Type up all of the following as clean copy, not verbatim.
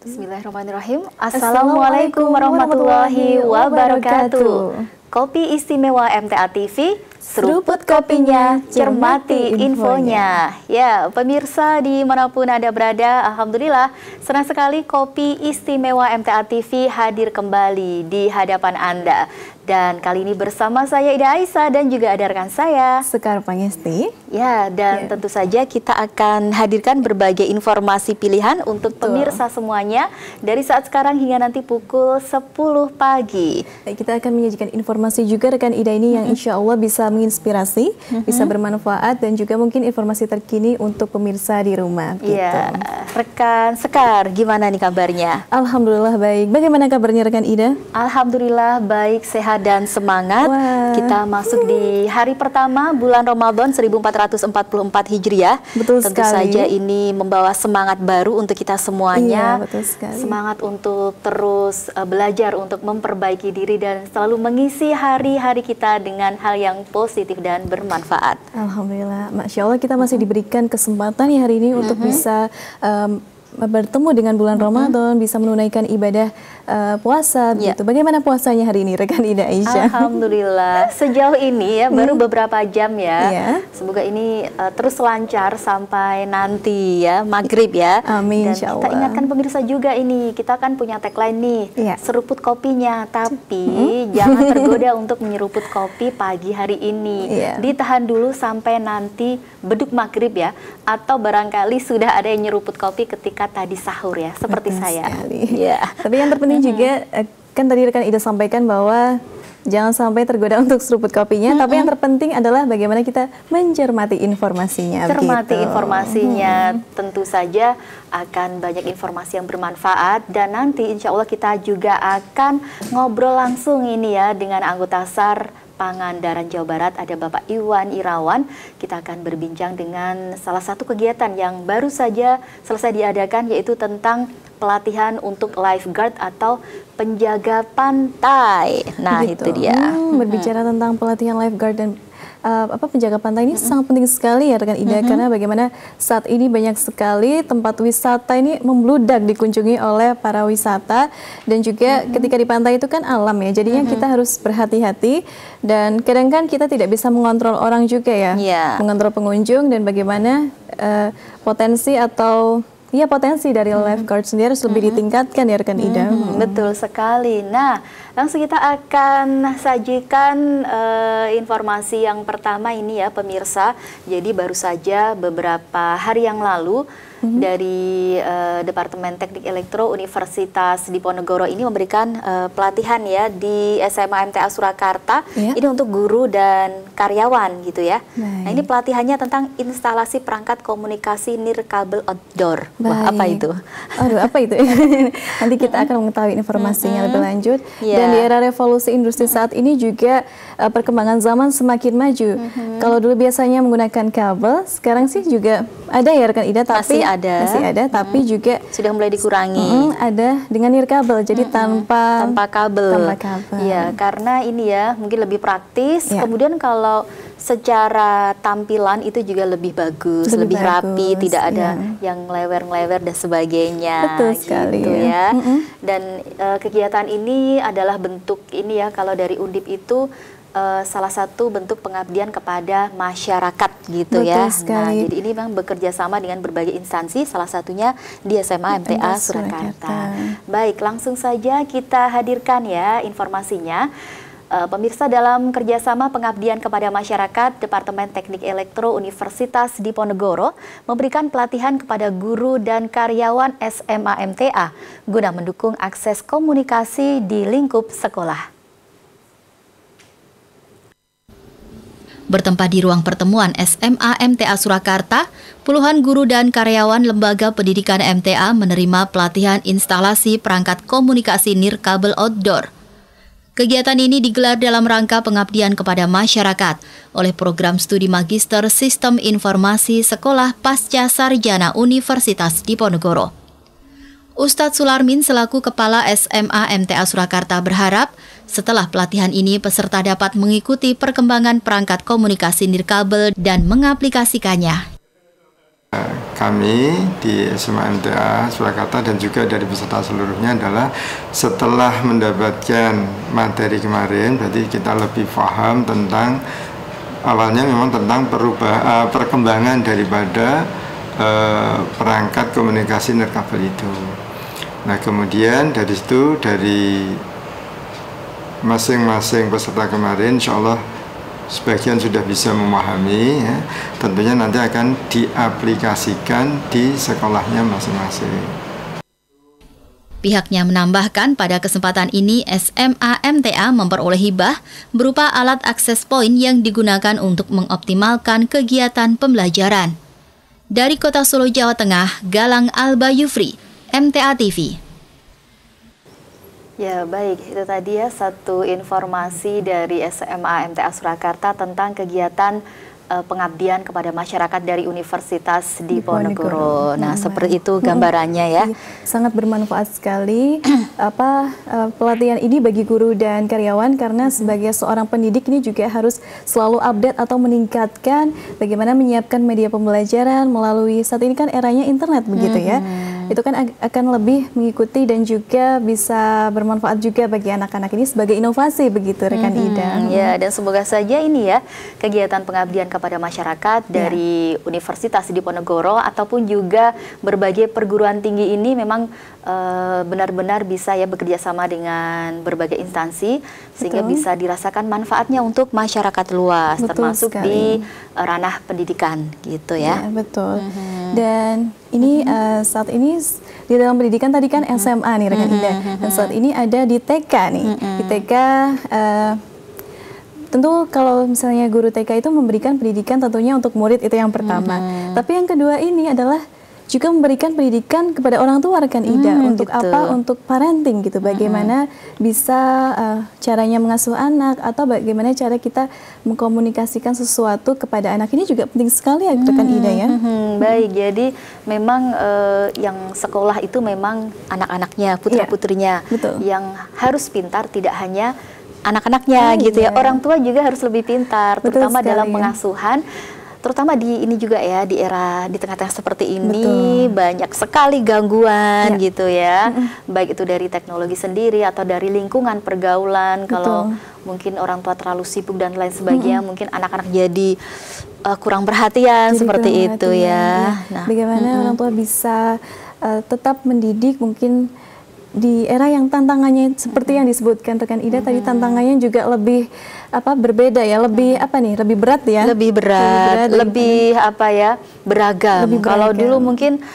Bismillahirrahmanirrahim. Assalamualaikum warahmatullahi wabarakatuh. Kopi istimewa MTA TV, seruput kopinya, cermati infonya. Ya, pemirsa dimanapun Anda berada, alhamdulillah senang sekali kopi istimewa MTA TV hadir kembali di hadapan Anda. Dan kali ini bersama saya Ida Aisyah dan juga ada rekan saya Sekar Pangesti. Ya, dan tentu saja kita akan hadirkan berbagai informasi pilihan untuk pemirsa semuanya dari saat sekarang hingga nanti pukul 10 pagi. Kita akan menyajikan informasi juga rekan Ida ini yang insya Allah bisa menginspirasi, bisa bermanfaat dan juga mungkin informasi terkini untuk pemirsa di rumah. Iya, rekan Sekar, gimana nih kabarnya? Alhamdulillah baik. Bagaimana kabarnya rekan Ida? Alhamdulillah baik, sehat dan semangat. Kita masuk di hari pertama bulan Ramadan 1444 Hijriah. Betul Tentu sekali. saja ini membawa semangat baru untuk kita semuanya. Iya, betul sekali. Semangat untuk terus belajar untuk memperbaiki diri dan selalu mengisi hari-hari kita dengan hal yang positif dan bermanfaat. Alhamdulillah, Masya Allah kita masih diberikan kesempatan ya hari ini untuk bisa bertemu dengan bulan Ramadan, bisa menunaikan ibadah puasa gitu. Bagaimana puasanya hari ini rekan Ida Aisyah? Alhamdulillah, sejauh ini ya baru beberapa jam ya. Semoga ini terus lancar sampai nanti ya maghrib ya. Amin. Dan insya kita Allah. ingatkan pemirsa juga ini, kita kan punya tagline nih, seruput kopinya, tapi jangan tergoda untuk menyeruput kopi pagi hari ini. Ditahan dulu sampai nanti beduk maghrib ya, atau barangkali sudah ada yang nyeruput kopi ketika tadi sahur ya, seperti saya. Tapi yang terpenting juga, kan tadi rekan Ida sampaikan bahwa jangan sampai tergoda untuk seruput kopinya, tapi yang terpenting adalah bagaimana kita mencermati informasinya. Cermati informasinya, tentu saja akan banyak informasi yang bermanfaat dan nanti insya Allah kita juga akan ngobrol langsung ini ya dengan anggota SAR Pangandaran Jawa Barat, ada Bapak Iwan Irawan. Kita akan berbincang dengan salah satu kegiatan yang baru saja selesai diadakan, yaitu tentang pelatihan untuk lifeguard atau penjaga pantai. Nah, itu dia. Berbicara tentang pelatihan lifeguard dan penjaga pantai ini sangat penting sekali ya rekan Ida, karena bagaimana saat ini banyak sekali tempat wisata ini membludak dikunjungi oleh para wisata dan juga ketika di pantai itu kan alam ya, jadinya kita harus berhati-hati dan kadang kan kita tidak bisa mengontrol orang juga ya, mengontrol pengunjung dan bagaimana potensi atau potensi dari lifeguard sendiri harus lebih ditingkatkan ya rekan Ida. Betul sekali. Nah, langsung kita akan sajikan informasi yang pertama ini ya pemirsa. Jadi baru saja beberapa hari yang lalu dari Departemen Teknik Elektro Universitas Diponegoro ini memberikan pelatihan ya di SMA MTA Surakarta. Ini untuk guru dan karyawan gitu ya. Nah, ini pelatihannya tentang instalasi perangkat komunikasi nirkabel outdoor. Wah, apa itu? Aduh, apa itu? Nanti kita akan mengetahui informasinya lebih lanjut. Dan di era revolusi industri saat ini juga perkembangan zaman semakin maju. Kalau dulu biasanya menggunakan kabel, sekarang sih juga ada ya rekan Ida, tapi masih ada, tapi juga sudah mulai dikurangi. Ada dengan nirkabel, jadi tanpa kabel. Ya, karena ini ya mungkin lebih praktis. Kemudian kalau secara tampilan itu juga lebih bagus, lebih rapi, tidak ada yang lewer-lewer dan sebagainya. Betul sekali gitu ya. Dan kegiatan ini adalah bentuk ini ya, kalau dari Undip itu salah satu bentuk pengabdian kepada masyarakat gitu. Betul ya. Nah, jadi ini memang bekerja sama dengan berbagai instansi, salah satunya di SMA MTA Surakarta. Baik, langsung saja kita hadirkan ya informasinya. Pemirsa, dalam kerjasama pengabdian kepada masyarakat, Departemen Teknik Elektro Universitas Diponegoro memberikan pelatihan kepada guru dan karyawan SMA MTA guna mendukung akses komunikasi di lingkup sekolah. Bertempat di ruang pertemuan SMA MTA Surakarta, puluhan guru dan karyawan Lembaga Pendidikan MTA menerima pelatihan instalasi perangkat komunikasi nirkabel outdoor. Kegiatan ini digelar dalam rangka pengabdian kepada masyarakat oleh Program Studi Magister Sistem Informasi Sekolah Pasca Sarjana Universitas Diponegoro. Ustadz Sularmin selaku Kepala SMA MTA Surakarta berharap setelah pelatihan ini peserta dapat mengikuti perkembangan perangkat komunikasi nirkabel dan mengaplikasikannya. Kami di SMA MTA Surakarta dan juga dari peserta seluruhnya adalah setelah mendapatkan materi kemarin, berarti kita lebih paham tentang awalnya memang tentang perkembangan daripada perangkat komunikasi nirkabel itu. Nah kemudian dari situ, dari masing-masing peserta kemarin insya Allah sebagian sudah bisa memahami, ya. Tentunya nanti akan diaplikasikan di sekolahnya masing-masing. Pihaknya menambahkan pada kesempatan ini SMA MTA memperoleh hibah berupa alat akses point yang digunakan untuk mengoptimalkan kegiatan pembelajaran. Dari Kota Solo, Jawa Tengah, Galang Alba Yufri, MTA TV. Ya baik, itu tadi ya satu informasi dari SMA MTA Surakarta tentang kegiatan pengabdian kepada masyarakat dari Universitas Diponegoro. Nah, seperti itu gambarannya ya. Sangat bermanfaat sekali pelatihan ini bagi guru dan karyawan, karena sebagai seorang pendidik ini juga harus selalu update atau meningkatkan bagaimana menyiapkan media pembelajaran melalui saat ini kan eranya internet begitu ya. Itu kan akan lebih mengikuti dan juga bisa bermanfaat juga bagi anak-anak ini sebagai inovasi begitu rekan Ida. Ya, dan semoga saja ini ya kegiatan pengabdian kepada masyarakat dari Universitas Diponegoro ataupun juga berbagai perguruan tinggi ini memang benar-benar bisa ya bekerja sama dengan berbagai instansi sehingga bisa dirasakan manfaatnya untuk masyarakat luas. Betul termasuk sekali. Di ranah pendidikan gitu ya. Betul. Dan ini saat ini di dalam pendidikan tadi kan SMA nih rekan Ida, dan saat ini ada di TK nih. Di TK tentu kalau misalnya guru TK itu memberikan pendidikan tentunya untuk murid itu yang pertama. Tapi yang kedua ini adalah juga memberikan pendidikan kepada orang tua rekan Ida. Untuk gitu. Apa? Untuk parenting gitu. Bagaimana bisa caranya mengasuh anak atau bagaimana cara kita mengkomunikasikan sesuatu kepada anak, ini juga penting sekali ya rekan Ida ya. Baik, jadi memang yang sekolah itu memang anak-anaknya, putra-putrinya yang harus pintar, tidak hanya anak-anaknya gitu ya. Orang tua juga harus lebih pintar, terutama dalam pengasuhan. Terutama di ini juga ya, di era di tengah-tengah seperti ini banyak sekali gangguan gitu ya. Baik itu dari teknologi sendiri atau dari lingkungan pergaulan. Kalau mungkin orang tua terlalu sibuk dan lain sebagainya, mungkin anak-anak jadi kurang perhatian seperti itu ya. Nah, bagaimana orang tua bisa tetap mendidik mungkin di era yang tantangannya seperti yang disebutkan rekan Ida tadi, tantangannya juga lebih berbeda ya, lebih lebih berat ya, lebih berat, lebih beragam. Kalau dulu mungkin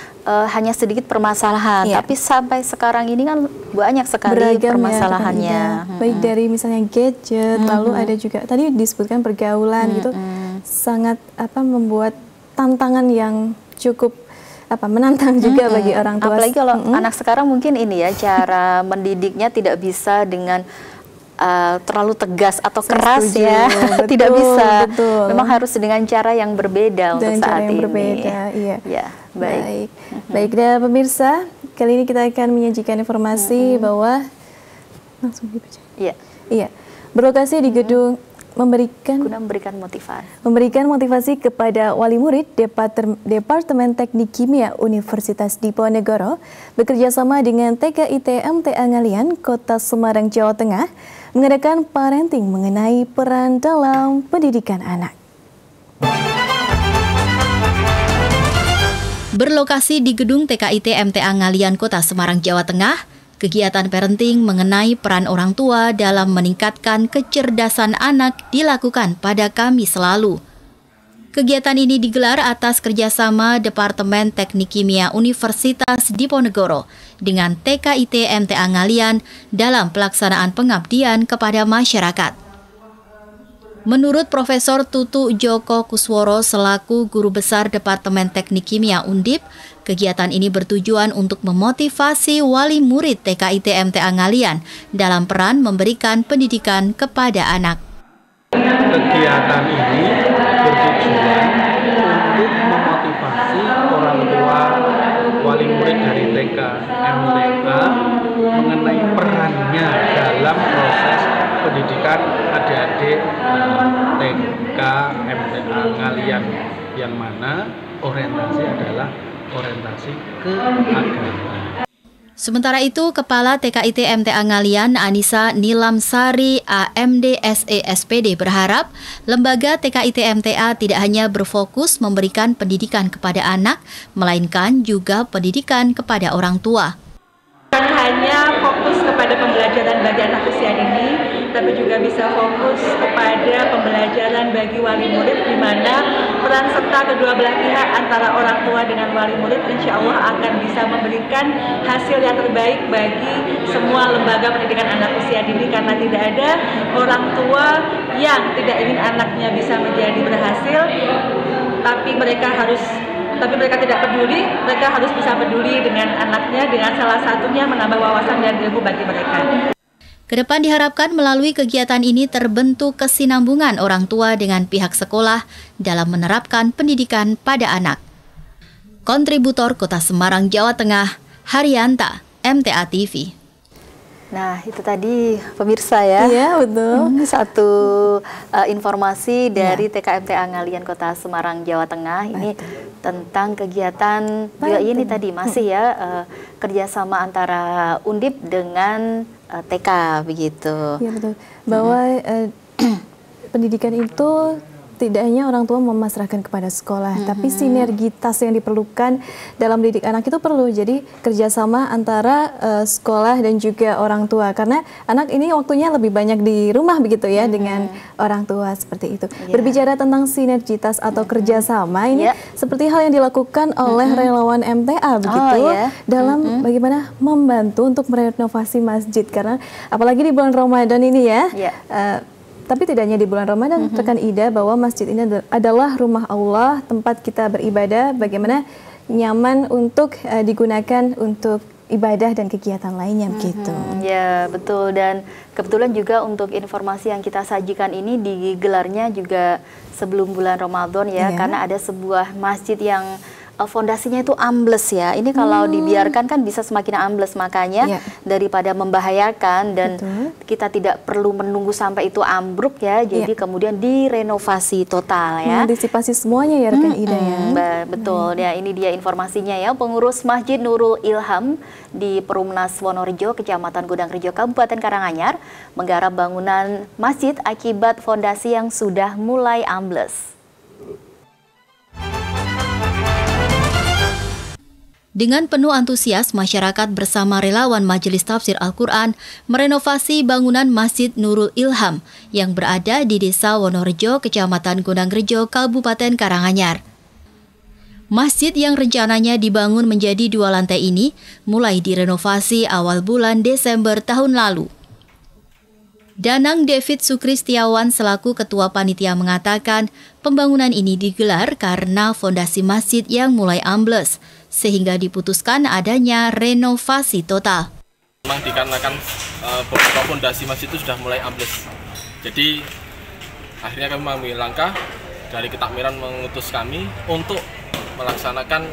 hanya sedikit permasalahan, tapi sampai sekarang ini kan banyak sekali beragam permasalahannya. Ya, baik dari misalnya gadget, lalu ada juga tadi disebutkan pergaulan gitu, sangat membuat tantangan yang cukup menantang juga bagi orang tua. Apalagi kalau anak sekarang mungkin ini ya, cara mendidiknya tidak bisa dengan terlalu tegas atau keras ya. Tidak bisa. Memang harus dengan cara yang berbeda untuk saat ini. Berbeda, iya. Ya, baik. Baik, dan pemirsa, kali ini kita akan menyajikan informasi bahwa langsung dibaca. Iya. Berlokasi di gedung guna memberikan motivasi kepada wali murid Departemen Teknik Kimia Universitas Diponegoro bekerjasama dengan TKIT MTA Ngalian, Kota Semarang, Jawa Tengah, mengadakan parenting mengenai peran dalam pendidikan anak. Berlokasi di gedung TKIT MTA Ngalian, Kota Semarang, Jawa Tengah, kegiatan parenting mengenai peran orang tua dalam meningkatkan kecerdasan anak dilakukan pada Kamis lalu. Kegiatan ini digelar atas kerjasama Departemen Teknik Kimia Universitas Diponegoro dengan TKIT MTA Ngalian dalam pelaksanaan pengabdian kepada masyarakat. Menurut Profesor Tutu Joko Kusworo selaku Guru Besar Departemen Teknik Kimia Undip, kegiatan ini bertujuan untuk memotivasi wali murid TKIT MTA Ngalian dalam peran memberikan pendidikan kepada anak. Kegiatan ini bertujuan untuk memotivasi orang tua wali murid dari TK MTA mengenai perannya dalam proses pendidikan adik-adik TK MTA Ngalian yang mana orientasi adalah orientasi keagamaan. Sementara itu, Kepala TKIT MTA Ngalian Anissa Nilamsari AMD SE SPD berharap lembaga TKIT MTA tidak hanya berfokus memberikan pendidikan kepada anak, melainkan juga pendidikan kepada orang tua. Bukan hanya fokus kepada pembelajaran bagi anak usia dini, tapi juga bisa fokus kepada pembelajaran bagi wali murid, di mana peran serta kedua belah pihak antara orang tua dengan wali murid insya Allah akan bisa memberikan hasil yang terbaik bagi semua lembaga pendidikan anak usia dini, karena tidak ada orang tua yang tidak ingin anaknya bisa menjadi berhasil, tapi mereka tidak peduli, mereka harus bisa peduli dengan anaknya, dengan salah satunya menambah wawasan dan ilmu bagi mereka. Kedepan diharapkan melalui kegiatan ini terbentuk kesinambungan orang tua dengan pihak sekolah dalam menerapkan pendidikan pada anak. Kontributor Kota Semarang, Jawa Tengah, Haryanta, MTA TV. Nah, itu tadi pemirsa ya. Iya, betul. Satu informasi dari TKMTA Ngalian Kota Semarang, Jawa Tengah. Ini tentang kegiatan juga ini tadi masih ya kerjasama antara Undip dengan TK begitu. Iya, betul. Bahwa pendidikan itu tidak hanya orang tua memasrahkan kepada sekolah, tapi sinergitas yang diperlukan dalam didik anak itu perlu. Jadi kerjasama antara sekolah dan juga orang tua, karena anak ini waktunya lebih banyak di rumah begitu ya dengan orang tua seperti itu. Berbicara tentang sinergitas atau kerjasama ini seperti hal yang dilakukan oleh relawan MTA begitu dalam bagaimana membantu untuk merenovasi masjid, karena apalagi di bulan Ramadan ini ya. Tapi tidak hanya di bulan Ramadan, rekan Ida, bahwa masjid ini adalah rumah Allah, tempat kita beribadah, bagaimana nyaman untuk digunakan untuk ibadah dan kegiatan lainnya begitu. Ya, betul. Dan kebetulan juga untuk informasi yang kita sajikan ini digelarnya juga sebelum bulan Ramadan ya, karena ada sebuah masjid yang fondasinya itu ambles ya. Ini kalau dibiarkan kan bisa semakin ambles, makanya daripada membahayakan dan kita tidak perlu menunggu sampai itu ambruk ya. Jadi kemudian direnovasi total ya. Mengantisipasi semuanya ya rekan Ida ya. Betul ya, ini dia informasinya ya. Pengurus Masjid Nurul Ilham di Perumnas Wonorejo, Kecamatan Gudangrejo, Kabupaten Karanganyar menggarap bangunan masjid akibat fondasi yang sudah mulai ambles. Dengan penuh antusias, masyarakat bersama relawan Majelis Tafsir Al-Quran merenovasi bangunan Masjid Nurul Ilham yang berada di Desa Wonorejo, Kecamatan Gudangrejo, Kabupaten Karanganyar. Masjid yang rencananya dibangun menjadi 2 lantai ini mulai direnovasi awal bulan Desember tahun lalu. Danang David Sukristiawan selaku Ketua Panitia mengatakan pembangunan ini digelar karena fondasi masjid yang mulai ambles, sehingga diputuskan adanya renovasi total. Memang dikarenakan beberapa fondasi masjid itu sudah mulai ambles. Jadi akhirnya kami mengambil langkah dari ketakmiran mengutus kami untuk melaksanakan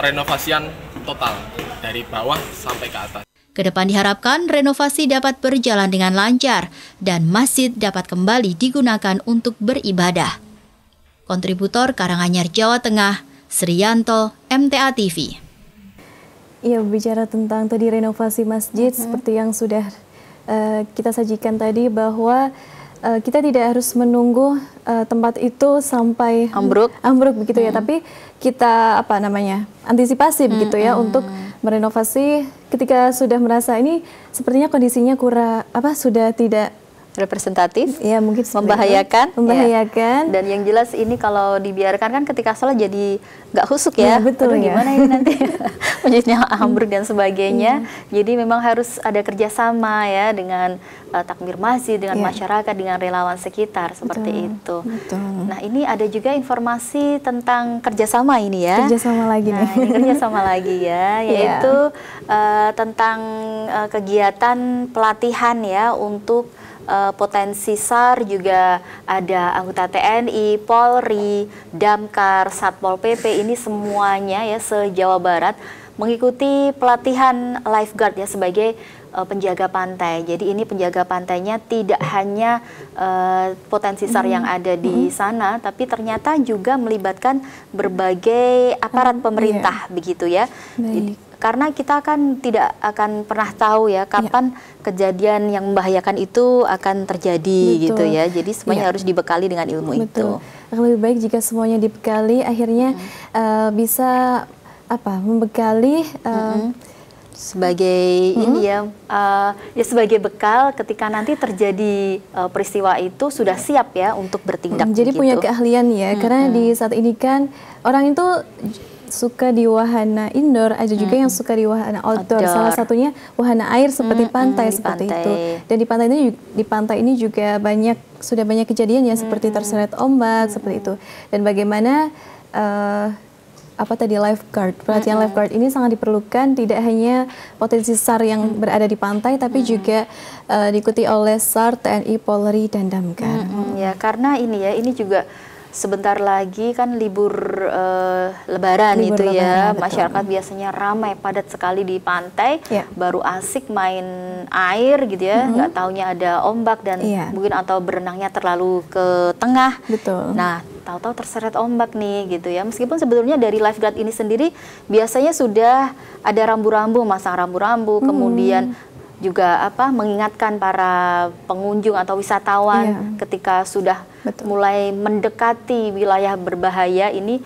renovasian total dari bawah sampai ke atas. Kedepan diharapkan renovasi dapat berjalan dengan lancar dan masjid dapat kembali digunakan untuk beribadah. Kontributor Karanganyar, Jawa Tengah, Sriyanto, MTA TV. Iya, bicara tentang tadi renovasi masjid seperti yang sudah kita sajikan tadi, bahwa kita tidak harus menunggu tempat itu sampai ambruk begitu ya, tapi kita antisipasi begitu ya untuk merenovasi ketika sudah merasa ini sepertinya kondisinya sudah tidak representatif, ya mungkin membahayakan. Ya. Dan yang jelas ini kalau dibiarkan kan ketika sholat jadi nggak husuk ya. Betul. Aduh, gimana ini nanti masjidnya ambruk dan sebagainya. Jadi memang harus ada kerjasama ya dengan takmir masjid, dengan masyarakat, dengan relawan sekitar seperti itu. Nah, ini ada juga informasi tentang kerjasama ini ya. Kerjasama lagi nih. Ini kerjasama lagi ya, yaitu tentang kegiatan pelatihan ya untuk potensi SAR, juga ada anggota TNI, Polri, Damkar, Satpol PP, ini semuanya ya se-Jawa Barat mengikuti pelatihan lifeguard ya sebagai penjaga pantai. Jadi ini penjaga pantainya tidak hanya potensi SAR yang ada di sana, tapi ternyata juga melibatkan berbagai aparat pemerintah, begitu ya. Jadi, karena kita kan tidak akan pernah tahu ya kapan kejadian yang membahayakan itu akan terjadi, gitu ya. Jadi semuanya harus dibekali dengan ilmu itu. Lebih baik jika semuanya dibekali, akhirnya bisa membekali sebagai ini ya, sebagai bekal ketika nanti terjadi peristiwa itu sudah siap ya untuk bertindak. Jadi punya keahlian ya, karena di saat ini kan orang itu suka di wahana indoor, ada juga yang suka di wahana outdoor. Salah satunya wahana air seperti pantai seperti itu. Dan di pantai ini juga sudah banyak kejadian ya seperti terseret ombak seperti itu. Dan bagaimana lifeguard, pelatihan lifeguard ini sangat diperlukan, tidak hanya potensi SAR yang berada di pantai, tapi juga diikuti oleh SAR, TNI, Polri, dan Damkar. Ya, karena ini juga sebentar lagi kan libur Lebaran itu ya, masyarakat biasanya ramai padat sekali di pantai, baru asik main air gitu ya, nggak taunya ada ombak dan mungkin atau berenangnya terlalu ke tengah. Nah, tahu-tahu terseret ombak nih gitu ya. Meskipun sebetulnya dari lifeguard ini sendiri biasanya sudah ada rambu-rambu, masang rambu-rambu, kemudian juga mengingatkan para pengunjung atau wisatawan ketika sudah mulai mendekati wilayah berbahaya ini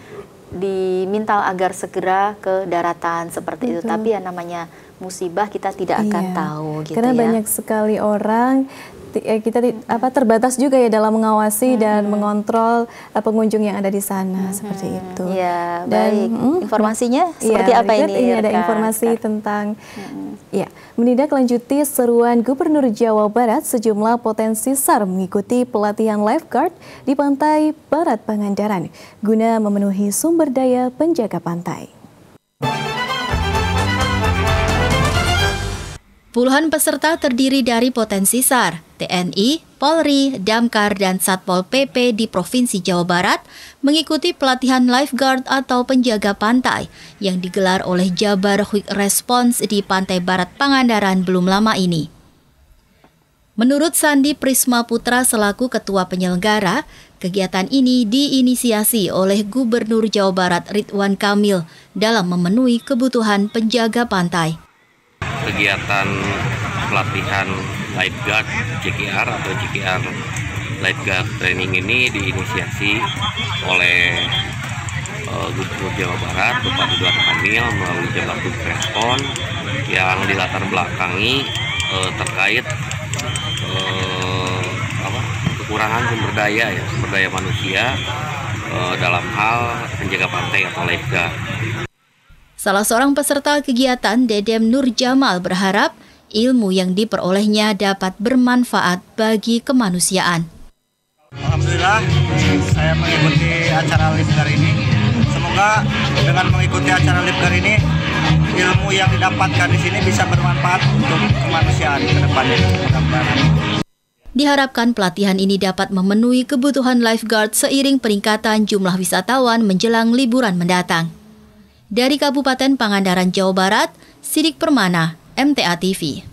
diminta agar segera ke daratan seperti itu. Tapi ya namanya musibah kita tidak akan tahu gitu. Karena banyak sekali orang, kita terbatas juga ya dalam mengawasi dan mengontrol pengunjung yang ada di sana seperti itu. Ya, baik. Informasinya seperti apa ini? Ini ada informasi tentang menindaklanjuti seruan Gubernur Jawa Barat, sejumlah potensi SAR mengikuti pelatihan lifeguard di pantai Barat Pangandaran guna memenuhi sumber daya penjaga pantai. Puluhan peserta terdiri dari potensi SAR, TNI, Polri, Damkar, dan Satpol PP di Provinsi Jawa Barat mengikuti pelatihan lifeguard atau penjaga pantai yang digelar oleh Jabar Quick Response di Pantai Barat Pangandaran belum lama ini. Menurut Sandi Prisma Putra selaku Ketua Penyelenggara, kegiatan ini diinisiasi oleh Gubernur Jawa Barat Ridwan Kamil dalam memenuhi kebutuhan penjaga pantai. Kegiatan pelatihan lifeguard JKR atau JKR Lifeguard Training ini diinisiasi oleh Gubernur Jawa Barat Bapak Ridwan Kamil melalui Jabar Quick Response yang dilatar belakangi terkait kekurangan sumber daya manusia dalam hal penjaga pantai atau lifeguard. Salah seorang peserta kegiatan, Dedem Nur Jamal, berharap ilmu yang diperolehnya dapat bermanfaat bagi kemanusiaan. Alhamdulillah, saya mengikuti acara lifeguard ini. Semoga dengan mengikuti acara lifeguard ini, ilmu yang didapatkan di sini bisa bermanfaat untuk kemanusiaan ke depannya. Diharapkan pelatihan ini dapat memenuhi kebutuhan lifeguard seiring peningkatan jumlah wisatawan menjelang liburan mendatang. Dari Kabupaten Pangandaran, Jawa Barat, Sidik Permana, MTA TV.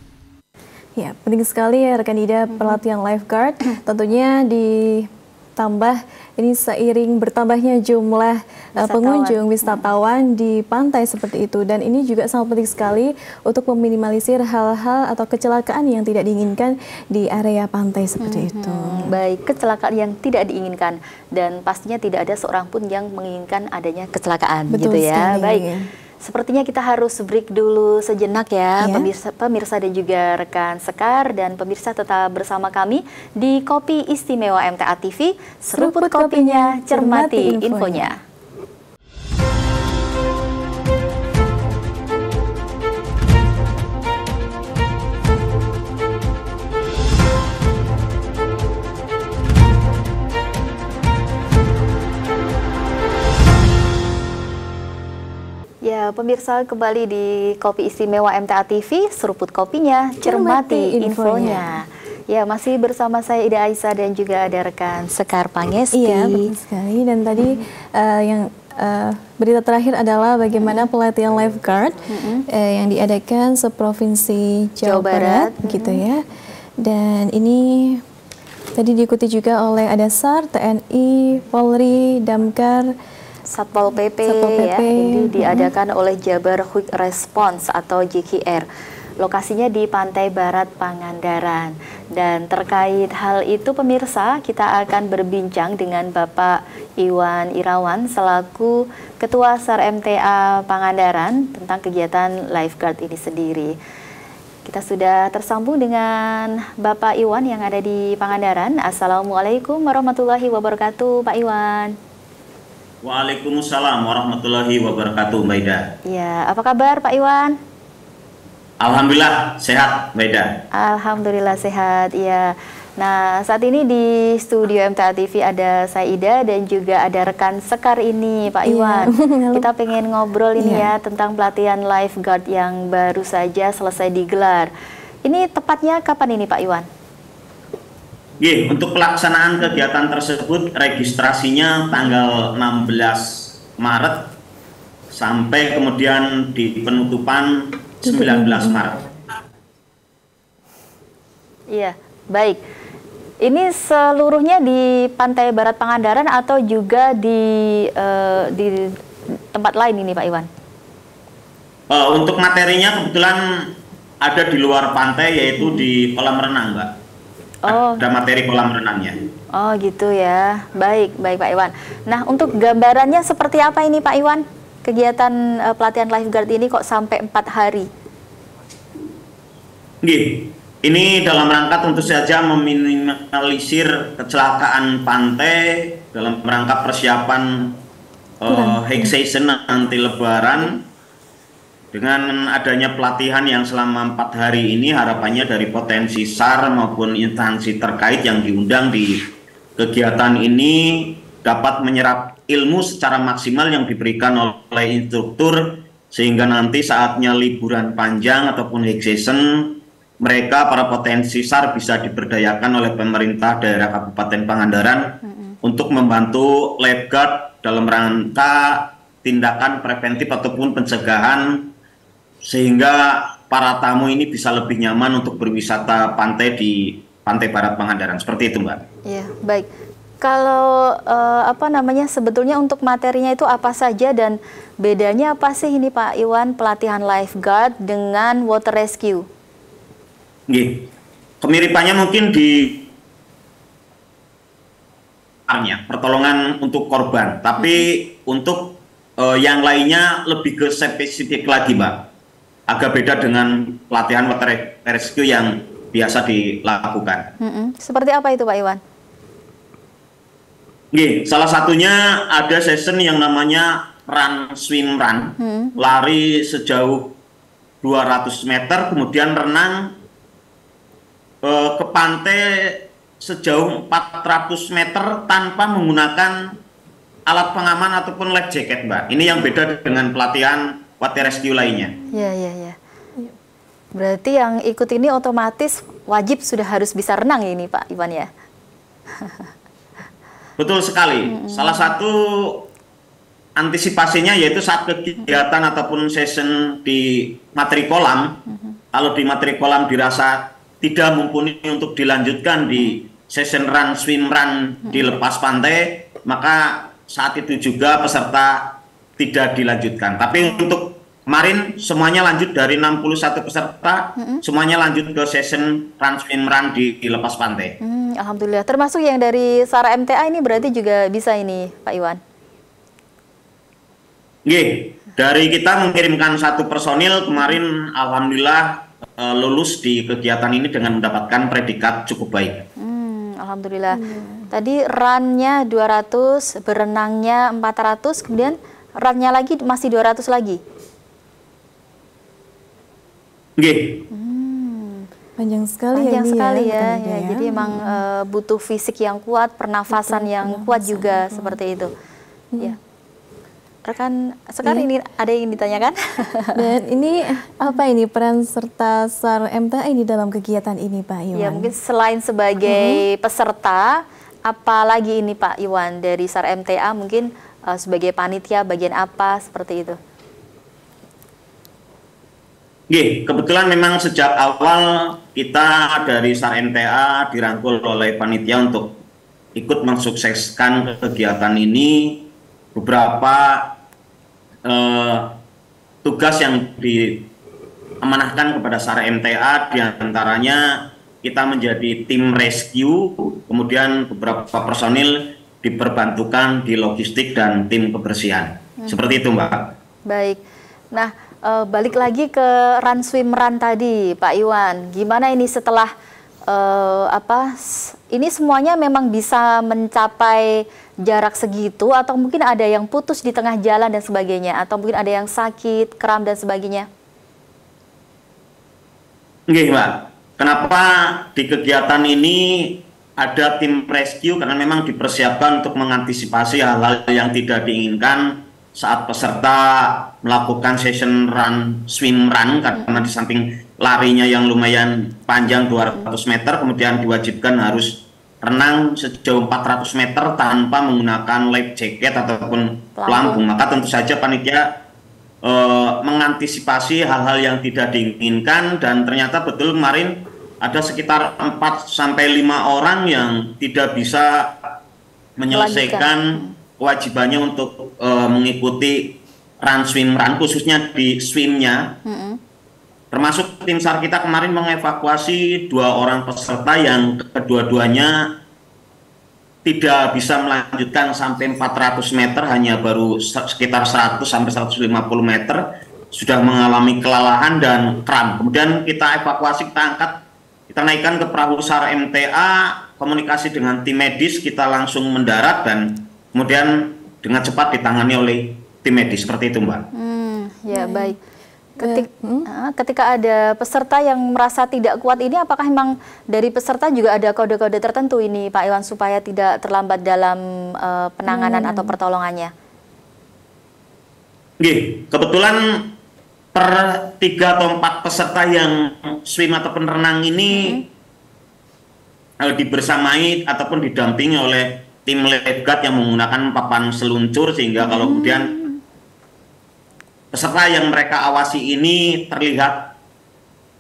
Ya, penting sekali ya rekan Ida, pelatihan lifeguard tentunya ditambah ini seiring bertambahnya jumlah pengunjung wisatawan di pantai seperti itu, dan ini juga sangat penting sekali untuk meminimalisir hal-hal atau kecelakaan yang tidak diinginkan di area pantai seperti itu. Baik, kecelakaan yang tidak diinginkan dan pastinya tidak ada seorang pun yang menginginkan adanya kecelakaan. Betul gitu ya. sekali. Baik. Sepertinya kita harus break dulu sejenak ya, pemirsa dan juga rekan Sekar, dan pemirsa tetap bersama kami di Kopi Istimewa MTA TV. Seruput kopinya, cermati infonya. Ya, pemirsa, kembali di Kopi Istimewa MTA TV, seruput kopinya, cermati infonya. Ya, masih bersama saya Ida Aisyah dan juga ada rekan Sekar Pangesti. Iya, betul sekali. Dan tadi yang berita terakhir adalah bagaimana pelatihan lifeguard yang diadakan seprovinsi Jawa Barat, gitu ya. Dan ini tadi diikuti juga oleh ada SAR, TNI, Polri, Damkar, Satpol PP, ya. Ini diadakan oleh Jabar Quick Response atau JKR. Lokasinya di Pantai Barat Pangandaran. Dan terkait hal itu pemirsa, kita akan berbincang dengan Bapak Iwan Irawan selaku Ketua SAR MTA Pangandaran tentang kegiatan lifeguard ini sendiri. Kita sudah tersambung dengan Bapak Iwan yang ada di Pangandaran. Assalamualaikum warahmatullahi wabarakatuh, Pak Iwan. Waalaikumsalam warahmatullahi wabarakatuh, Mbak Ida. Ya, apa kabar Pak Iwan? Alhamdulillah sehat, Mbak Ida. Alhamdulillah sehat, ya. Nah, saat ini di studio MTA TV ada saya Ida dan juga ada rekan Sekar ini, Pak Iwan. Kita pengen ngobrol ini ya tentang pelatihan lifeguard yang baru saja selesai digelar. Ini tepatnya kapan ini, Pak Iwan? Untuk pelaksanaan kegiatan tersebut registrasinya tanggal 16 Maret sampai kemudian di penutupan 19 Maret. Iya, baik. Ini seluruhnya di Pantai Barat Pangandaran atau juga di tempat lain ini, Pak Iwan? Untuk materinya kebetulan ada di luar pantai, yaitu di kolam renang, Mbak. Ada materi kolam renangnya. Oh gitu ya, baik Pak Iwan. Nah, untuk gambarannya seperti apa ini Pak Iwan? Kegiatan pelatihan lifeguard ini kok sampai 4 hari? Ini dalam rangka tentu saja meminimalisir kecelakaan pantai dalam rangka persiapan high season nanti Lebaran. Dengan adanya pelatihan yang selama 4 hari ini, harapannya dari potensi SAR maupun instansi terkait yang diundang di kegiatan ini dapat menyerap ilmu secara maksimal yang diberikan oleh instruktur, sehingga nanti saatnya liburan panjang ataupun high season, mereka para potensi SAR bisa diberdayakan oleh pemerintah daerah Kabupaten Pangandaran untuk membantu lifeguard dalam rangka tindakan preventif ataupun pencegahan, sehingga para tamu ini bisa lebih nyaman untuk berwisata pantai di Pantai Barat Pangandaran. Seperti itu, Mbak. Iya, baik. Kalau sebetulnya untuk materinya itu apa saja dan bedanya apa sih ini Pak Iwan, pelatihan lifeguard dengan water rescue? Kemiripannya mungkin di pertolongan untuk korban, tapi untuk yang lainnya lebih ke spesifik lagi, Mbak. Agak beda dengan pelatihan water rescue yang biasa dilakukan. Seperti apa itu Pak Iwan? Salah satunya ada session yang namanya run swim run, lari sejauh 200 meter, kemudian renang ke pantai sejauh 400 meter tanpa menggunakan alat pengaman ataupun life jacket, Mbak. Ini yang beda dengan pelatihan water rescue lainnya. Iya. Berarti yang ikut ini otomatis wajib sudah harus bisa renang ini Pak Iwan ya? Betul sekali. Salah satu antisipasinya yaitu saat kegiatan ataupun session di materi kolam, kalau di materi kolam dirasa tidak mumpuni untuk dilanjutkan di session run swim run di lepas pantai, maka saat itu juga peserta tidak dilanjutkan. Tapi untuk kemarin semuanya lanjut, dari 61 peserta, semuanya lanjut ke session run swim run di lepas pantai. Alhamdulillah. Termasuk yang dari SAR MTA ini berarti juga bisa ini Pak Iwan? Dari kita mengirimkan 1 personil kemarin, alhamdulillah lulus di kegiatan ini dengan mendapatkan predikat cukup baik. Alhamdulillah. Tadi runnya 200, berenangnya 400, kemudian runnya lagi masih 200 lagi? Panjang sekali ya. Jadi emang butuh fisik yang kuat, pernafasan yang kuat juga seperti itu. Ya. Rekan Sekar ini ada yang ditanyakan? Dan ini apa ini peran serta SAR MTA ini dalam kegiatan ini Pak Iwan? Ya mungkin selain sebagai peserta, apalagi ini Pak Iwan dari SAR MTA mungkin sebagai panitia bagian apa seperti itu? Kebetulan memang sejak awal kita dari SAR MTA dirangkul oleh panitia untuk ikut mensukseskan kegiatan ini. Beberapa tugas yang diamanahkan kepada SAR MTA, diantaranya kita menjadi tim rescue, kemudian beberapa personil diperbantukan di logistik dan tim kebersihan. Seperti itu, Mbak. Baik. Nah, balik lagi ke Run Swim Run tadi, Pak Iwan. Gimana ini setelah ini semuanya memang bisa mencapai jarak segitu, atau mungkin ada yang putus di tengah jalan dan sebagainya, atau mungkin ada yang sakit, kram dan sebagainya? Mbak. Kenapa di kegiatan ini ada tim rescue? Karena memang dipersiapkan untuk mengantisipasi hal-hal yang tidak diinginkan saat peserta melakukan session run, swim run, karena di samping larinya yang lumayan panjang 200 meter, kemudian diwajibkan harus renang sejauh 400 meter tanpa menggunakan life jacket ataupun pelampung. Maka tentu saja panitia mengantisipasi hal-hal yang tidak diinginkan, dan ternyata betul kemarin ada sekitar 4-5 orang yang tidak bisa menyelesaikan kewajibannya untuk mengikuti run swim run, khususnya di swimnya. Termasuk tim SAR kita kemarin mengevakuasi 2 orang peserta yang kedua-duanya tidak bisa melanjutkan sampai 400 meter, hanya baru sekitar 100 sampai 150 meter, sudah mengalami kelelahan dan kram. Kemudian kita evakuasi, kita angkat, kita naikkan ke perahu SAR MTA, komunikasi dengan tim medis, kita langsung mendarat dan kemudian dengan cepat ditangani oleh tim medis. Seperti itu, Mbak. Ya, baik. Ketika ada peserta yang merasa tidak kuat ini, apakah memang dari peserta juga ada kode-kode tertentu ini, Pak Iwan, supaya tidak terlambat dalam penanganan atau pertolongannya? Kebetulan per 3 atau 4 peserta yang swim ataupun renang ini dibersamai ataupun didampingi oleh tim lifeguard yang menggunakan papan seluncur, sehingga kalau kemudian peserta yang mereka awasi ini terlihat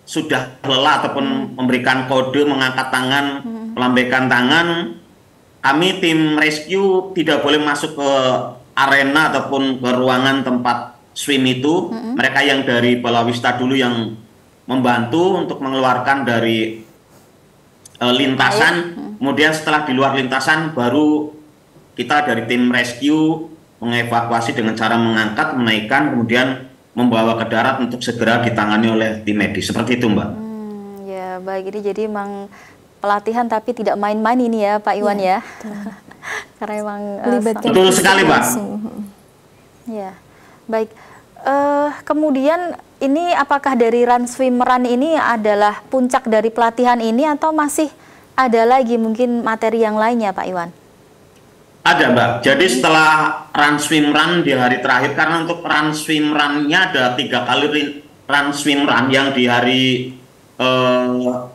sudah lelah ataupun memberikan kode, mengangkat tangan, melambaikan tangan, kami tim rescue tidak boleh masuk ke arena ataupun ke ruangan tempat swim itu. Mereka yang dari balawista dulu yang membantu untuk mengeluarkan dari lintasan, kemudian setelah di luar lintasan baru kita dari tim rescue mengevakuasi dengan cara mengangkat, menaikkan, kemudian membawa ke darat untuk segera ditangani oleh tim medis. Seperti itu, Mbak. Ya, baik. Ini jadi memang pelatihan tapi tidak main-main ini ya, Pak Iwan ya. Karena memang betul sekali, Mbak. Ya, baik. Kemudian ini apakah dari Run Swim Run ini adalah puncak dari pelatihan ini, atau masih ada lagi mungkin materi yang lainnya, Pak Iwan? Ada, Mbak. Jadi setelah Run Swim Run di hari terakhir, karena untuk Run Swim Run-nya ada 3 kali Run Swim Run, yang di hari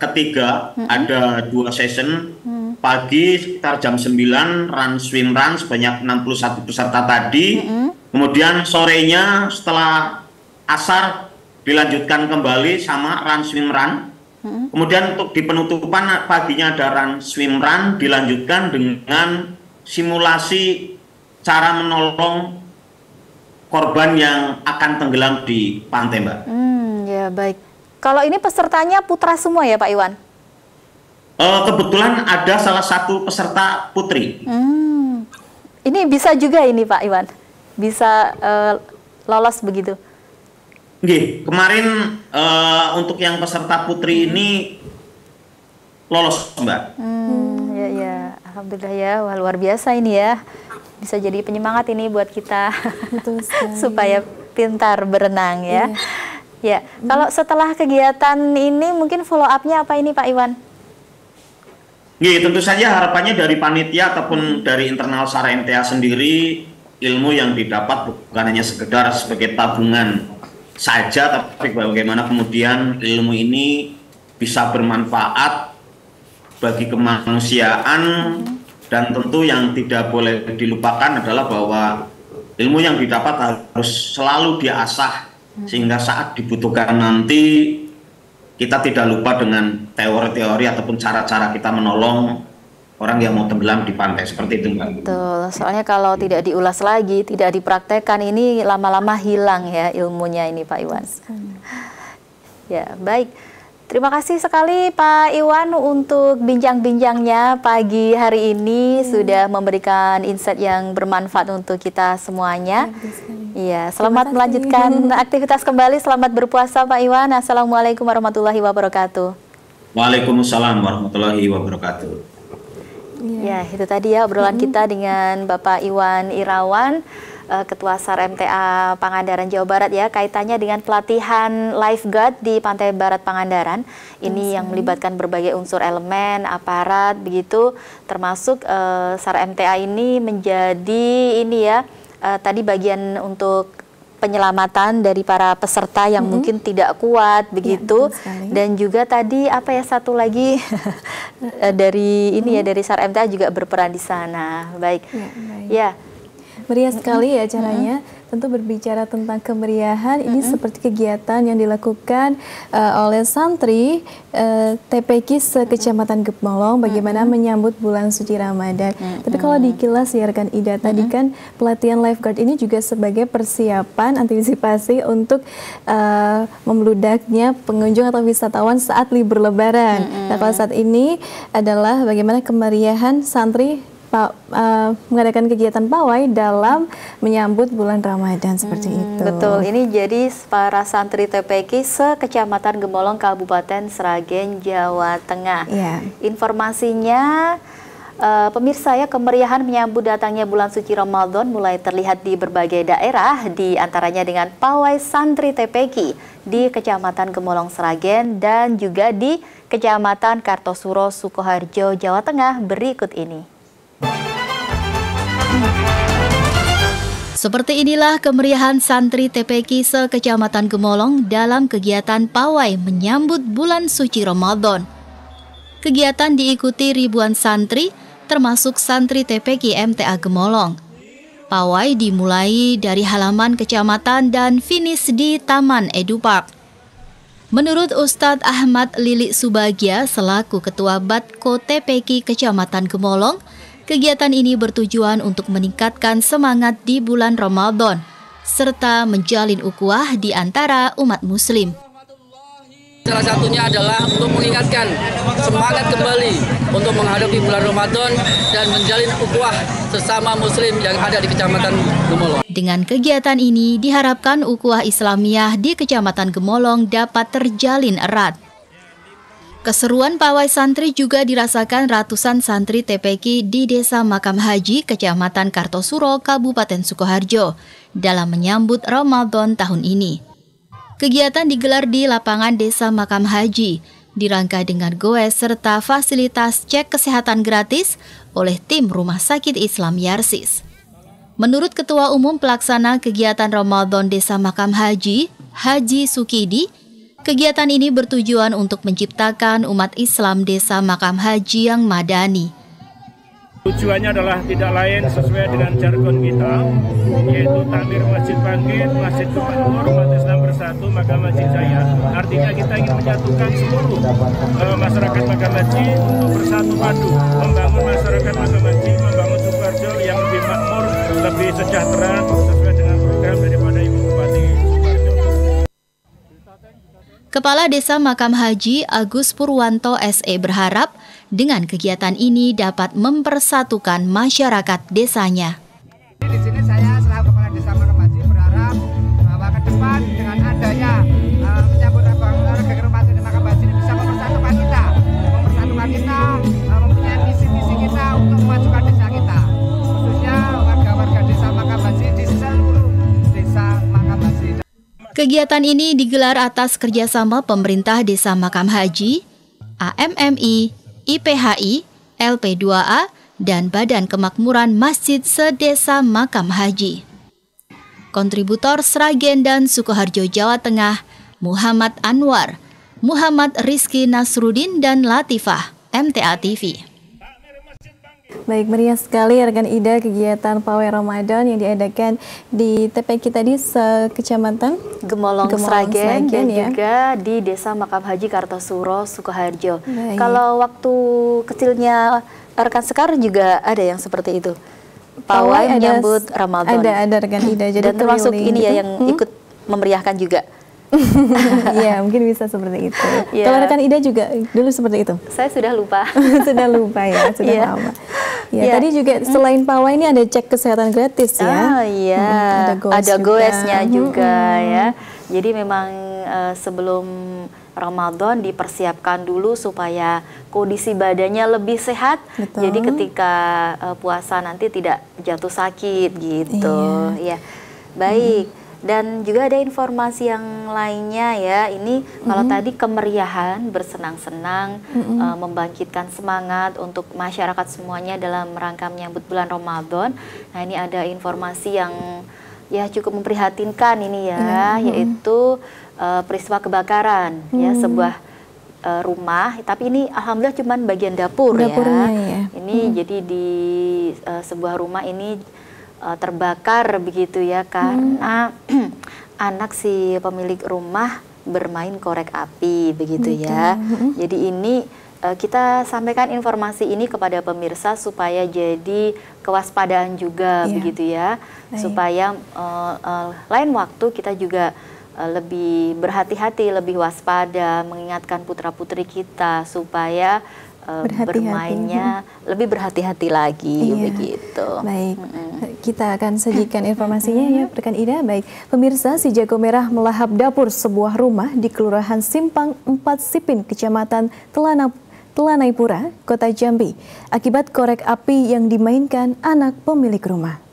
ketiga ada 2 session. Pagi sekitar jam 9 Run Swim Run sebanyak 61 peserta tadi. Kemudian sorenya setelah asar dilanjutkan kembali sama Run Swim Run. Kemudian untuk di penutupan paginya ada Run Swim Run, dilanjutkan dengan simulasi cara menolong korban yang akan tenggelam di pantai, Mbak. Ya, baik. Kalau ini pesertanya putra semua ya, Pak Iwan? Kebetulan ada salah satu peserta putri. Ini bisa juga ini, Pak Iwan? Bisa lolos begitu? Kemarin untuk yang peserta putri ini lolos, Mbak. Ya, alhamdulillah ya. Wah, luar biasa ini ya. Bisa jadi penyemangat ini buat kita supaya pintar berenang ya. Ya, kalau setelah kegiatan ini mungkin follow up-nya apa ini, Pak Iwan? Tentu saja harapannya dari panitia ataupun dari internal SAR MTA sendiri, ilmu yang didapat bukan hanya sekedar sebagai tabungan saja, tapi bagaimana kemudian ilmu ini bisa bermanfaat bagi kemanusiaan. Dan tentu yang tidak boleh dilupakan adalah bahwa ilmu yang didapat harus selalu diasah sehingga saat dibutuhkan nanti kita tidak lupa dengan teori-teori ataupun cara-cara kita menolong orang yang mau tenggelam di pantai, seperti itu Mbak. Betul, soalnya kalau tidak diulas lagi, tidak dipraktekkan, ini lama-lama hilang ya ilmunya ini Pak Iwan. Ya, baik. Terima kasih sekali Pak Iwan untuk bincang-bincangnya pagi hari ini, sudah memberikan insight yang bermanfaat untuk kita semuanya. Iya, selamat melanjutkan aktivitas kembali, selamat berpuasa Pak Iwan. Assalamualaikum warahmatullahi wabarakatuh. Waalaikumsalam warahmatullahi wabarakatuh. Ya, itu tadi ya obrolan kita dengan Bapak Iwan Irawan, Ketua SAR MTA Pangandaran Jawa Barat ya, kaitannya dengan pelatihan lifeguard di Pantai Barat Pangandaran. Ini yang melibatkan berbagai unsur elemen, aparat begitu, termasuk SAR MTA ini menjadi ini ya, tadi bagian untuk penyelamatan dari para peserta yang mungkin tidak kuat begitu, dan juga tadi apa ya satu lagi dari ini ya dari SAR MTA juga berperan di sana. Baik. Ya. Meriah sekali ya acaranya. Tentu berbicara tentang kemeriahan, ini seperti kegiatan yang dilakukan oleh santri TPQ se-Kecamatan Gemolong bagaimana menyambut bulan suci Ramadan. Tapi kalau dikilas ya rekan Ida, tadi kan pelatihan lifeguard ini juga sebagai persiapan antisipasi untuk membludaknya pengunjung atau wisatawan saat libur lebaran. Nah, kalau saat ini adalah bagaimana kemeriahan santri mengadakan kegiatan pawai dalam menyambut bulan Ramadan seperti itu. Betul, ini jadi para santri TPQ se-Kecamatan Gemolong, Kabupaten Sragen, Jawa Tengah. Informasinya, pemirsa ya, kemeriahan menyambut datangnya bulan suci Ramadan mulai terlihat di berbagai daerah, di antaranya dengan pawai santri TPQ di Kecamatan Gemolong Sragen dan juga di Kecamatan Kartosuro, Sukoharjo, Jawa Tengah berikut ini. Seperti inilah kemeriahan santri TPQ se-Kecamatan Gemolong dalam kegiatan pawai menyambut bulan suci Ramadan. Kegiatan diikuti ribuan santri, termasuk santri TPQ MTA Gemolong. Pawai dimulai dari halaman kecamatan dan finish di Taman Edupark. Menurut Ustadz Ahmad Lili Subagia selaku Ketua Batko TPQ Kecamatan Gemolong, kegiatan ini bertujuan untuk meningkatkan semangat di bulan Ramadan, serta menjalin ukhuwah di antara umat muslim. Salah satunya adalah untuk mengingatkan semangat kembali untuk menghadapi bulan Ramadan dan menjalin ukhuwah sesama muslim yang ada di Kecamatan Gemolong. Dengan kegiatan ini diharapkan ukhuwah Islamiyah di Kecamatan Gemolong dapat terjalin erat. Keseruan pawai santri juga dirasakan ratusan santri TPQ di Desa Makam Haji, Kecamatan Kartosuro, Kabupaten Sukoharjo, dalam menyambut Ramadan tahun ini. Kegiatan digelar di lapangan Desa Makam Haji, dirangkai dengan goes serta fasilitas cek kesehatan gratis oleh tim Rumah Sakit Islam Yarsis. Menurut Ketua Umum Pelaksana Kegiatan Ramadan Desa Makam Haji, Haji Sukidi, kegiatan ini bertujuan untuk menciptakan umat Islam Desa Makam Haji yang madani. Tujuannya adalah tidak lain sesuai dengan jargon kita, yaitu takmir Masjid Bangkit, Masjid Gubernur, umat Islam bersatu, Makam Haji Jaya. Artinya kita ingin menyatukan seluruh masyarakat Makam Haji untuk bersatu padu, membangun masyarakat Makam Haji, membangun Sukoharjo yang lebih makmur, lebih sejahtera, sesuai dengan program daripada Ibu Bupati Sukoharjo. Kepala Desa Makam Haji Agus Purwanto SE berharap dengan kegiatan ini dapat mempersatukan masyarakat desanya. Di sini saya selaku Kepala Desa Makam Haji berharap bahwa ke depan dengan adanya menyambut Ramadan Makam Haji ini bisa mempersatukan kita, mempunyai visi-visi kita untuk memajukan desa kita, khususnya warga-warga Desa Makam Haji di seluruh Desa Makam Haji. Kegiatan ini digelar atas kerjasama pemerintah Desa Makam Haji, AMMI, IPHI, LP2A, dan Badan Kemakmuran Masjid se-Desa Makam Haji. Kontributor Sragen dan Sukoharjo, Jawa Tengah, Muhammad Anwar, Muhammad Rizky Nasruddin, dan Latifah, MTA TV. Baik, meriah sekali rekan Ida kegiatan Pawai Ramadan yang diadakan di TPK tadi Kecamatan Gemolong Sragen dan juga di Desa Makam Haji Kartosuro, Sukoharjo. Kalau waktu kecilnya rekan Sekar juga ada yang seperti itu. Pawai menyambut Ramadan. Ada rekan Ida. Jadi dan termasuk ini ya yang ikut memeriahkan juga. Ya, mungkin bisa seperti itu. Kalau rekan Ida juga dulu seperti itu? Saya sudah lupa. Sudah lupa ya, sudah lama. Tadi juga selain pawai ini ada cek kesehatan gratis ya. Ada goesnya juga ya. Jadi memang sebelum Ramadan dipersiapkan dulu supaya kondisi badannya lebih sehat. Jadi ketika puasa nanti tidak jatuh sakit gitu. Baik. Dan juga ada informasi yang lainnya ya, ini kalau tadi kemeriahan, bersenang-senang, membangkitkan semangat untuk masyarakat semuanya dalam rangka menyambut bulan Ramadan. Nah ini ada informasi yang ya cukup memprihatinkan ini ya, yaitu peristiwa kebakaran ya, sebuah rumah, tapi ini alhamdulillah cuman bagian dapur ya. Ini jadi di sebuah rumah ini terbakar begitu ya, karena anak si pemilik rumah bermain korek api begitu ya. Jadi ini kita sampaikan informasi ini kepada pemirsa supaya jadi kewaspadaan juga begitu ya. Supaya lain waktu kita juga lebih berhati-hati, lebih waspada, mengingatkan putra-putri kita supaya bermainnya lebih berhati-hati lagi begitu. Baik, kita akan sajikan informasinya ya rekan Ida. Baik, pemirsa, si jago merah melahap dapur sebuah rumah di Kelurahan Simpang 4 Sipin, Kecamatan Telanaipura, Kota Jambi, akibat korek api yang dimainkan anak pemilik rumah.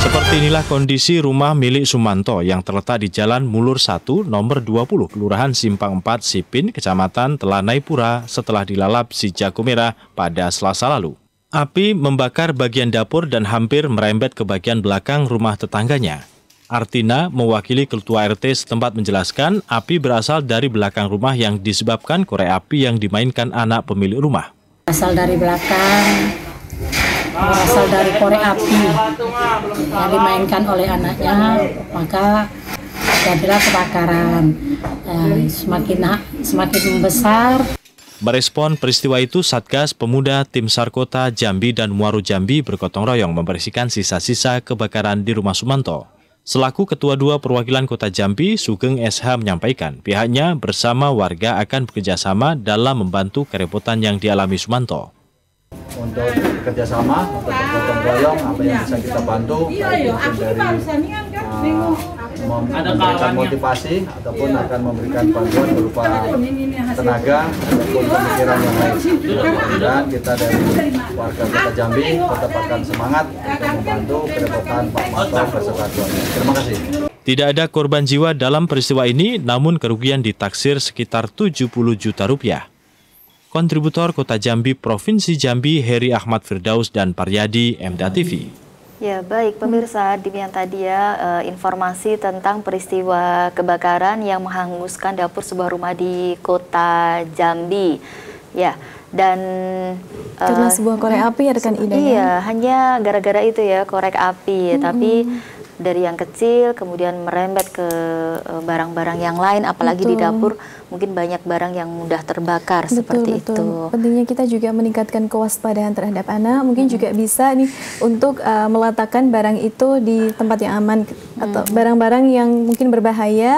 Seperti inilah kondisi rumah milik Sumanto yang terletak di Jalan Mulur 1 nomor 20 Kelurahan Simpang 4 Sipin, Kecamatan Telanaipura setelah dilalap si jago merah pada Selasa lalu. Api membakar bagian dapur dan hampir merembet ke bagian belakang rumah tetangganya. Artina, mewakili Ketua RT setempat menjelaskan api berasal dari belakang rumah yang disebabkan korek api yang dimainkan anak pemilik rumah. Asal dari belakang, berasal dari korek api yang dimainkan oleh anaknya, maka jadilah kebakaran. Semakin membesar. Merespon peristiwa itu, Satgas Pemuda Tim SAR Kota Jambi dan Muaro Jambi bergotong royong membersihkan sisa-sisa kebakaran di rumah Sumanto. Selaku Ketua 2 Perwakilan Kota Jambi, Sugeng SH menyampaikan pihaknya bersama warga akan bekerjasama dalam membantu kerepotan yang dialami Sumanto. Untuk kerjasama, untuk bergotong royong, apa yang bisa kita bantu, baik dari memberikan motivasi ataupun akan memberikan bantuan berupa tenaga ataupun pemikiran yang lain. Dan kita dari warga Kota Jambi tetap akan semangat untuk membantu kerepotan Pak Manto beserta keluarga. Terima kasih. Tidak ada korban jiwa dalam peristiwa ini, namun kerugian ditaksir sekitar 70 juta rupiah. Kontributor Kota Jambi Provinsi Jambi Heri Ahmad Firdaus dan Paryadi, MTA TV. Ya baik pemirsa, demikian tadi ya informasi tentang peristiwa kebakaran yang menghanguskan dapur sebuah rumah di Kota Jambi. Ya, dan karena sebuah korek api ya rekan Ida. Iya, hanya gara-gara itu ya korek api, tapi dari yang kecil kemudian merembet ke barang-barang yang lain, apalagi di dapur mungkin banyak barang yang mudah terbakar seperti itu. Pentingnya kita juga meningkatkan kewaspadaan terhadap anak, mungkin juga bisa nih untuk meletakkan barang itu di tempat yang aman atau barang-barang yang mungkin berbahaya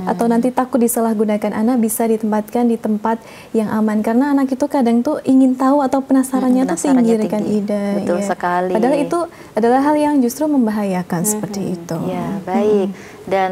atau nanti takut disalahgunakan anak bisa ditempatkan di tempat yang aman, karena anak itu kadang tuh ingin tahu atau penasarannya tuh tinggi rekan Ida. Betul sekali. Padahal itu adalah hal yang justru membahayakan seperti itu. Ya, baik. Dan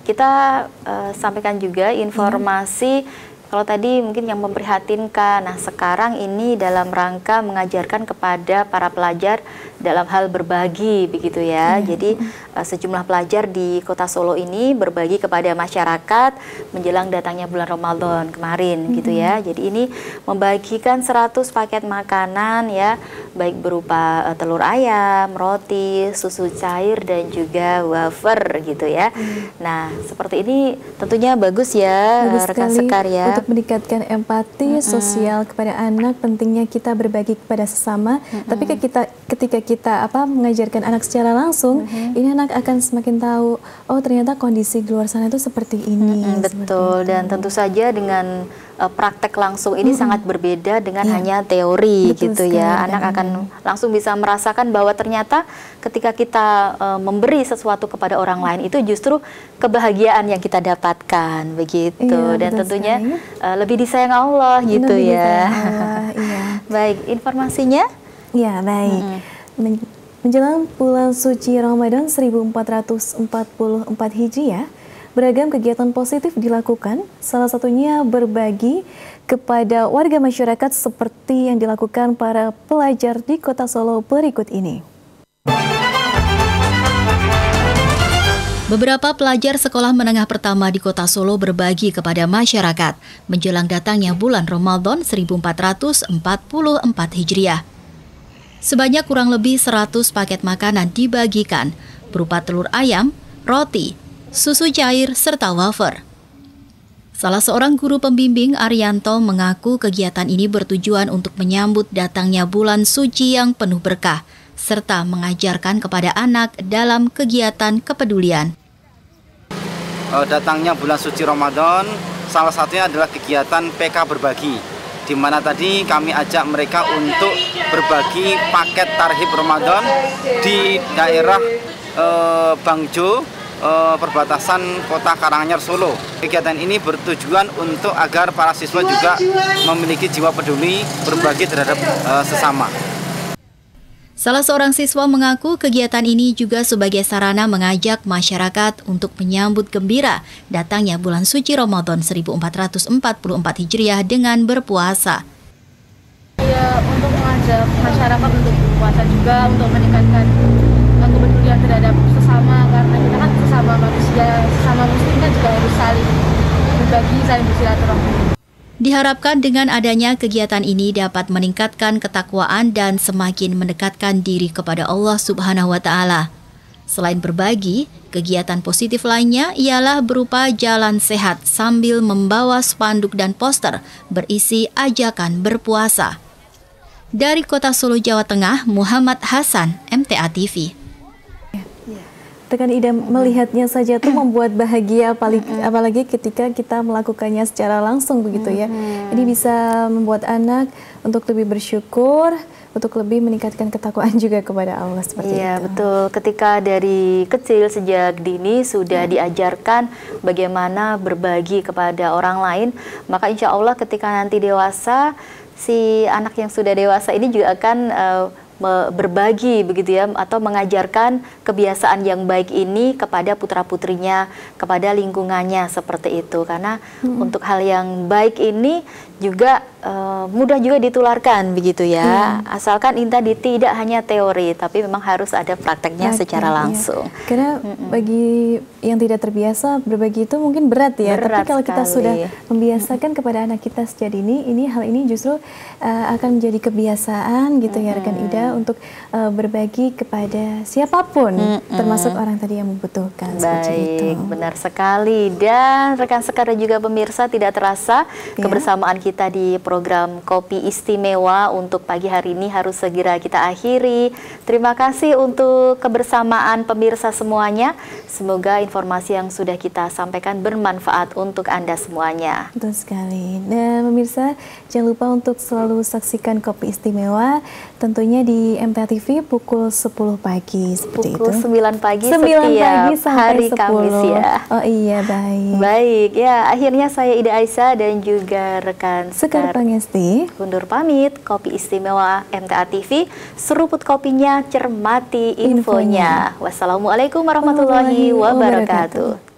kita sampaikan juga informasi kalau tadi mungkin yang memprihatinkan. Nah, sekarang ini dalam rangka mengajarkan kepada para pelajar dalam hal berbagi begitu ya. Jadi sejumlah pelajar di Kota Solo ini berbagi kepada masyarakat menjelang datangnya bulan Ramadan kemarin gitu ya. Jadi ini membagikan 100 paket makanan ya, baik berupa telur ayam, roti, susu cair dan juga wafer gitu ya. Nah, seperti ini tentunya bagus ya rekan Sekar ya. Untuk meningkatkan empati sosial kepada anak, pentingnya kita berbagi kepada sesama. Tapi ketika kita mengajarkan anak secara langsung, ini anak akan semakin tahu, oh ternyata kondisi di luar sana itu seperti ini. Betul, dan tentu saja dengan praktek langsung ini sangat berbeda dengan hanya teori. Betul gitu ya. Anak akan langsung bisa merasakan bahwa ternyata ketika kita memberi sesuatu kepada orang lain itu justru kebahagiaan yang kita dapatkan begitu. Dan tentunya lebih disayang Allah gitu ya. Baik, informasinya? Ya, baik. Menjelang bulan suci Ramadan 1444 Hijriah, beragam kegiatan positif dilakukan, salah satunya berbagi kepada warga masyarakat seperti yang dilakukan para pelajar di Kota Solo berikut ini. Beberapa pelajar sekolah menengah pertama di Kota Solo berbagi kepada masyarakat menjelang datangnya bulan Ramadan 1444 Hijriah. Sebanyak kurang lebih 100 paket makanan dibagikan berupa telur ayam, roti, susu cair, serta wafer. Salah seorang guru pembimbing, Arianto, mengaku kegiatan ini bertujuan untuk menyambut datangnya bulan suci yang penuh berkah, serta mengajarkan kepada anak dalam kegiatan kepedulian. Datangnya bulan suci Ramadan, salah satunya adalah kegiatan PK berbagi, di mana tadi kami ajak mereka untuk berbagi paket tarhib Ramadan di daerah Bangjo, perbatasan Kota Karanganyar, Solo. Kegiatan ini bertujuan untuk agar para siswa juga memiliki jiwa peduli berbagi terhadap sesama. Salah seorang siswa mengaku kegiatan ini juga sebagai sarana mengajak masyarakat untuk menyambut gembira datangnya bulan suci Ramadan 1444 Hijriah dengan berpuasa. Ya, untuk mengajak masyarakat untuk berpuasa juga untuk meningkatkan kepedulian terhadap sesama, karena kita kan sesama manusia, sesama muslim kan juga harus saling berbagi, saling bersilaturahmi. Diharapkan dengan adanya kegiatan ini dapat meningkatkan ketakwaan dan semakin mendekatkan diri kepada Allah Subhanahu wa Ta'ala. Selain berbagi, kegiatan positif lainnya ialah berupa jalan sehat sambil membawa spanduk dan poster berisi ajakan berpuasa. Dari Kota Solo, Jawa Tengah, Muhammad Hasan, MTA TV. Rekan Ida, melihatnya saja tuh membuat bahagia, apalagi ketika kita melakukannya secara langsung begitu ya. Ini bisa membuat anak untuk lebih bersyukur, untuk lebih meningkatkan ketakwaan juga kepada Allah seperti itu. Iya, betul. Ketika dari kecil sejak dini sudah diajarkan bagaimana berbagi kepada orang lain, maka insya Allah ketika nanti dewasa, si anak yang sudah dewasa ini juga akan berbagi begitu ya, atau mengajarkan kebiasaan yang baik ini kepada putra-putrinya, kepada lingkungannya seperti itu. Karena untuk hal yang baik ini juga mudah juga ditularkan begitu ya. Asalkan tadi tidak hanya teori, tapi memang harus ada prakteknya secara langsung. Karena bagi yang tidak terbiasa berbagi itu mungkin berat ya. Tapi kalau kita sudah membiasakan kepada anak kita sejak dini, hal ini justru akan menjadi kebiasaan gitu ya rekan Ida, untuk berbagi kepada siapapun, termasuk orang tadi yang membutuhkan. Baik, benar sekali. Dan rekan sekalian juga pemirsa, tidak terasa kebersamaan kita di program Kopi Istimewa untuk pagi hari ini harus segera kita akhiri. Terima kasih untuk kebersamaan pemirsa semuanya. Semoga informasi yang sudah kita sampaikan bermanfaat untuk Anda semuanya. Betul sekali. Dan pemirsa, jangan lupa untuk selalu saksikan Kopi Istimewa tentunya di MTA TV pukul 10 pagi seperti pukul itu. 9 pagi 9 pagi sampai hari 10. Kamis ya. Oh iya, baik. Baik, ya akhirnya saya Ida Aisyah dan juga rekan Sekar Pangesti undur pamit. Kopi Istimewa MTA TV, seruput kopinya, cermati infonya. Wassalamualaikum warahmatullahi wabarakatuh.